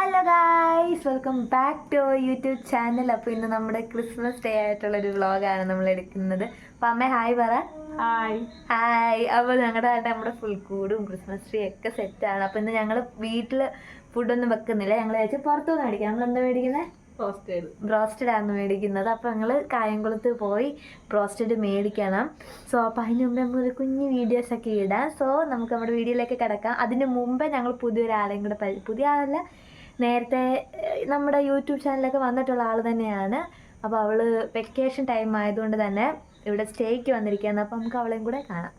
Hello guys, welcome back to YouTube channel. അപ്പോൾ ഇന്ന് നമ്മുടെ ക്രിസ്മസ് ഡേ ആയിട്ടുള്ളൊരു വ്ളോഗാണ് നമ്മൾ എടുക്കുന്നത്. അപ്പോൾ അമ്മ ഹായ് പറ. ഹായ്. അപ്പോൾ നമ്മുടെ ഫുൾക്കൂടും ക്രിസ്മസ് ട്രീ ഒക്കെ സെറ്റാണ്. അപ്പോൾ ഇന്ന് ഞങ്ങൾ വീട്ടിൽ ഫുഡൊന്നും വെക്കുന്നില്ല. ഞങ്ങൾ വെച്ച് പുറത്തുനിന്ന് മേടിക്കാം. നമ്മൾ എന്താ മേടിക്കുന്നത്? ബ്രോസ്റ്റഡ് ആണ് മേടിക്കുന്നത്. അപ്പോൾ ഞങ്ങൾ കായംകുളത്ത് പോയി ബ്രോസ്റ്റഡ് മേടിക്കണം. സോ അപ്പോൾ അതിന് മുമ്പ് നമുക്കൊരു കുഞ്ഞു വീഡിയോസൊക്കെ ഇടാം. സോ നമുക്ക് നമ്മുടെ വീഡിയോയിലേക്ക് കിടക്കാം. അതിന് മുമ്പേ ഞങ്ങൾ പുതിയൊരാളെയും കൂടെ പുതിയ ആളല്ല, നേരത്തെ നമ്മുടെ യൂട്യൂബ് ചാനലൊക്കെ വന്നിട്ടുള്ള ആൾ തന്നെയാണ്. അപ്പോൾ അവൾ വെക്കേഷൻ ടൈം ആയതുകൊണ്ട് തന്നെ ഇവിടെ സ്റ്റേക്ക് വന്നിരിക്കുകയാണ്. അപ്പോൾ നമുക്ക് അവളെയും കൂടെ കാണാം.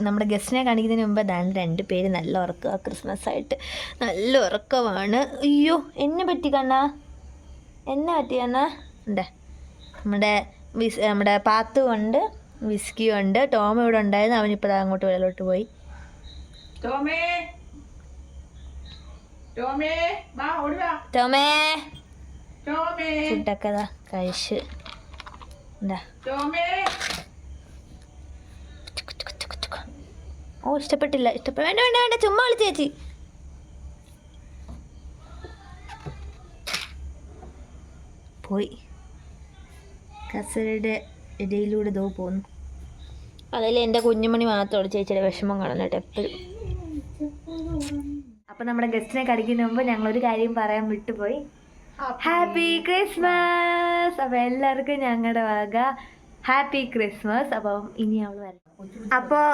നമ്മുടെ ഗസ്റ്റിനെ കാണിക്കുന്നതിന് മുമ്പ് അതാണ് രണ്ട് പേര് നല്ല ഉറക്കമാണ്. ക്രിസ്മസ് ആയിട്ട് നല്ല ഉറക്കമാണ്. അയ്യോ, എന്നെ പറ്റി കണ്ണാ, എന്നെ പറ്റി കണ്ണാ. ഉണ്ട് നമ്മുടെ പാത്തു ഉണ്ട്, വിസ്കിയും ഉണ്ട്. ടോം ഇവിടെ ഉണ്ടായിരുന്നു, അവനിപ്പോൾ അങ്ങോട്ട് വെളിയിലോട്ട് പോയി. ടോമേ ഫുഡൊക്കെ കഴിച്ച് എന്താ. ഓ, ഇഷ്ടപ്പെട്ടില്ല. വേണ്ട വേണ്ട വേണ്ട, ചുമ്മാ വിളിച്ചു ചേച്ചി. പോയി കസരയുടെ ഇടയിലൂടെ ദോ പോന്നു. അതിൽ എൻ്റെ കുഞ്ഞുമണി മാത്രമുള്ളൂ ചേച്ചിയുടെ വിഷമം കാണുന്നുണ്ട് എപ്പോഴും. അപ്പം നമ്മുടെ ഗസ്റ്റിനെ കടിക്കുന്ന മുമ്പ് ഞങ്ങളൊരു കാര്യം പറയാൻ വിട്ടുപോയി. Happy Christmas. അപ്പോൾ എല്ലാവർക്കും ഞങ്ങളുടെ വക ഹാപ്പി ക്രിസ്മസ്. അപ്പം ഇനി അവൾ വരണം. അപ്പോൾ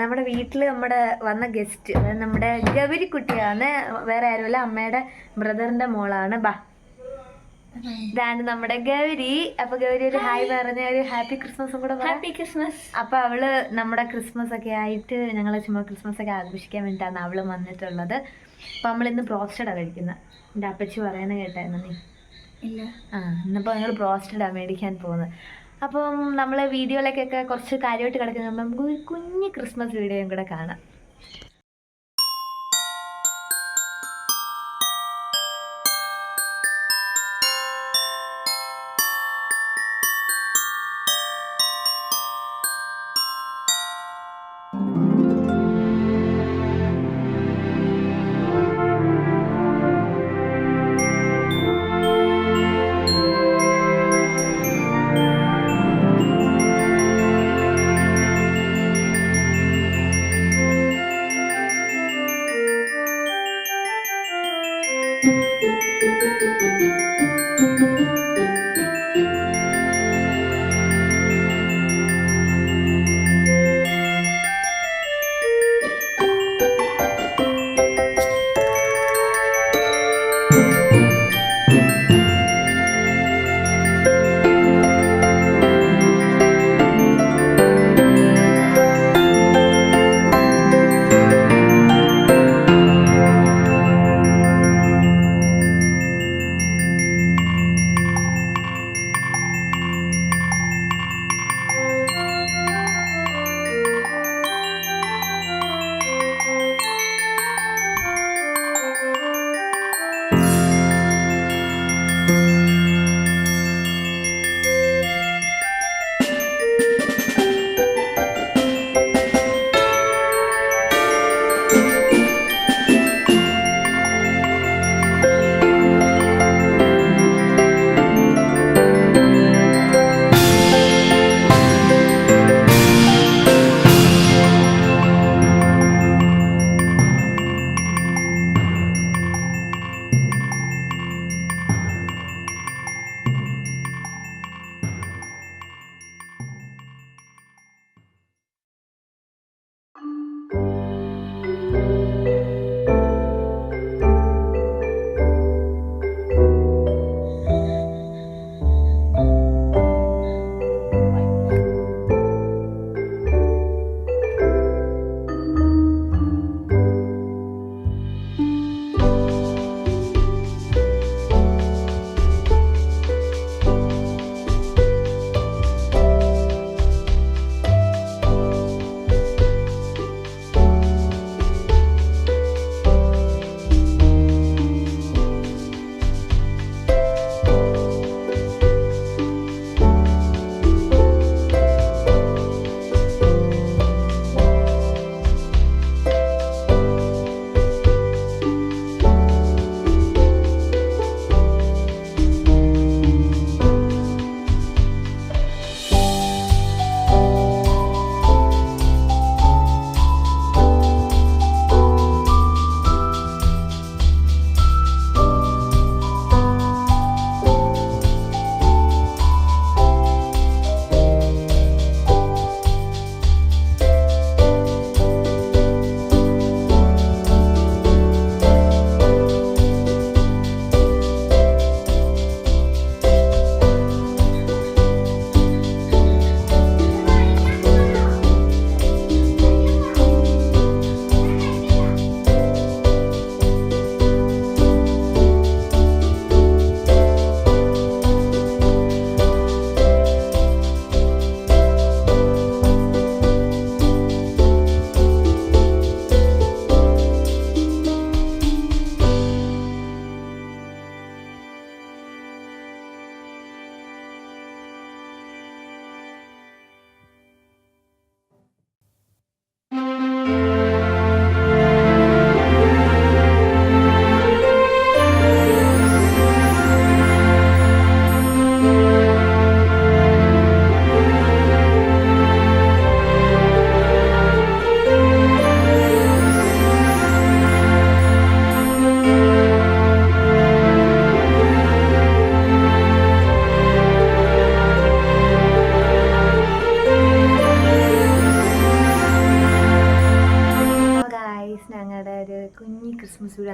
നമ്മുടെ വീട്ടിൽ നമ്മുടെ വന്ന ഗസ്റ്റ്, അതായത് നമ്മുടെ ഗൗരി കുട്ടിയാണ്, വേറെ ആരുമല്ല, അമ്മയുടെ ബ്രദറിൻ്റെ മോളാണ്. ഇതാണ് നമ്മുടെ ഗൗരി. അപ്പോൾ ഗൗരി ഒരു ഹായ് പറഞ്ഞ ഒരു ഹാപ്പി ക്രിസ്മസും കൂടെ. Happy Christmas. അപ്പോൾ അവള് നമ്മുടെ ക്രിസ്മസ് ഒക്കെ ആയിട്ട് ഞങ്ങൾ ചുമ്മാ ക്രിസ്മസ് ഒക്കെ ആഘോഷിക്കാൻ വേണ്ടിയിട്ടാണ് അവള് വന്നിട്ടുള്ളത്. അപ്പോൾ നമ്മളിന്ന് ബ്രോസ്റ്റഡാണ് കഴിക്കുന്നത്. എൻ്റെ അപ്പച്ചി പറയുന്നത് കേട്ടായിരുന്നു നീ? ഇല്ല. ഇന്നിപ്പോൾ ഞങ്ങൾ ബ്രോസ്റ്റഡാണ് മേടിക്കാൻ പോകുന്നത്. അപ്പം നമ്മൾ വീഡിയോയിലേക്കൊക്കെ കുറച്ച് കാര്യമായിട്ട് കിടക്കുന്ന നമുക്ക് ഒരു കുഞ്ഞ് ക്രിസ്മസ് വീഡിയോയും കൂടെ കാണാം.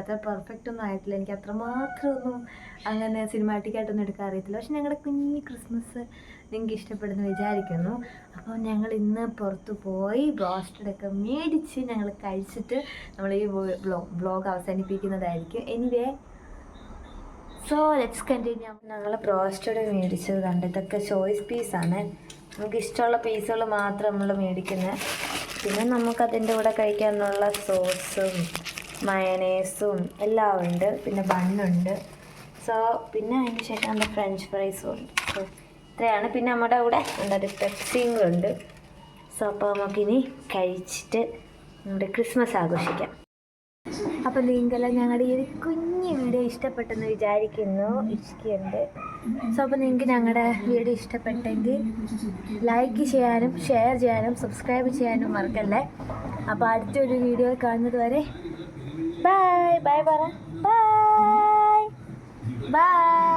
അത്ര പെർഫെക്റ്റ് ഒന്നും ആയിട്ടില്ല. എനിക്ക് അത്രമാത്രമൊന്നും അങ്ങനെ സിനിമാറ്റിക്കായിട്ടൊന്നും എടുക്കാൻ അറിയത്തില്ല. പക്ഷെ ഞങ്ങളുടെ കുഞ്ഞ് ക്രിസ്മസ് നിങ്ങൾക്ക് ഇഷ്ടപ്പെടുന്നു വിചാരിക്കുന്നു. അപ്പോൾ ഞങ്ങൾ ഇന്ന് പുറത്ത് പോയി ബ്രോസ്റ്റഡൊക്കെ മേടിച്ച് ഞങ്ങൾ കഴിച്ചിട്ട് നമ്മൾ ഈ വ്ളോഗ് അവസാനിപ്പിക്കുന്നതായിരിക്കും. Anyway so let's continue. ഞങ്ങൾ ബ്രോസ്റ്റഡ് മേടിച്ചത് കണ്ട് ഇതൊക്കെ ചോയ്സ് പീസാണ്. നമുക്ക് ഇഷ്ടമുള്ള പീസുകൾ മാത്രം നമ്മൾ മേടിക്കുന്നത്. പിന്നെ നമുക്കതിൻ്റെ കൂടെ കഴിക്കാനുള്ള സോസും മയണൈസും എല്ലാം ഉണ്ട്. പിന്നെ ബണ്ണുണ്ട്. സോ പിന്നെ അതിന് ശേഷം നമ്മുടെ ഫ്രഞ്ച് ഫ്രൈസും ഉണ്ട്. സോ ഇത്രയാണ്. പിന്നെ നമ്മുടെ കൂടെ എന്തൊരു പെപ്സിയും ഉണ്ട്. സോ അപ്പോൾ നമുക്കിനി കഴിച്ചിട്ട് നമ്മുടെ ക്രിസ്മസ് ആഘോഷിക്കാം. അപ്പോൾ നിങ്ങൾക്കെല്ലാം ഞങ്ങളുടെ ഈ ഒരു കുഞ്ഞ് വീഡിയോ ഇഷ്ടപ്പെട്ടെന്ന് വിചാരിക്കുന്നു. ഇഷ്ടമുണ്ട്. സോ അപ്പോൾ നിങ്ങൾക്ക് ഞങ്ങളുടെ വീഡിയോ ഇഷ്ടപ്പെട്ടെങ്കിൽ ലൈക്ക് ചെയ്യാനും ഷെയർ ചെയ്യാനും സബ്സ്ക്രൈബ് ചെയ്യാനും മറക്കല്ലേ. അപ്പോൾ അടുത്തൊരു വീഡിയോ കാണുന്നത് വരെ ബൈ ബൈ പറ. Bye bye.